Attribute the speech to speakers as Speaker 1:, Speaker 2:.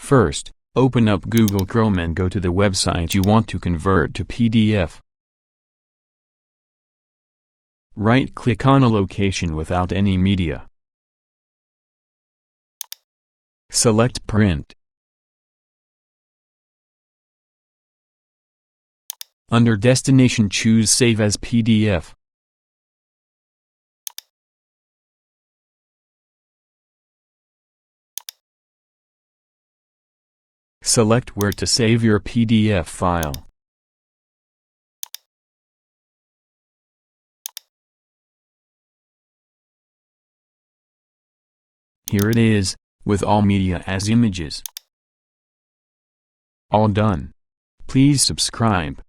Speaker 1: First, open up Google Chrome and go to the website you want to convert to PDF. Right-click on a location without any media. Select Print. Under Destination, choose Save as PDF. Select where to save your PDF file. Here it is, with all media as images. All done. Please subscribe.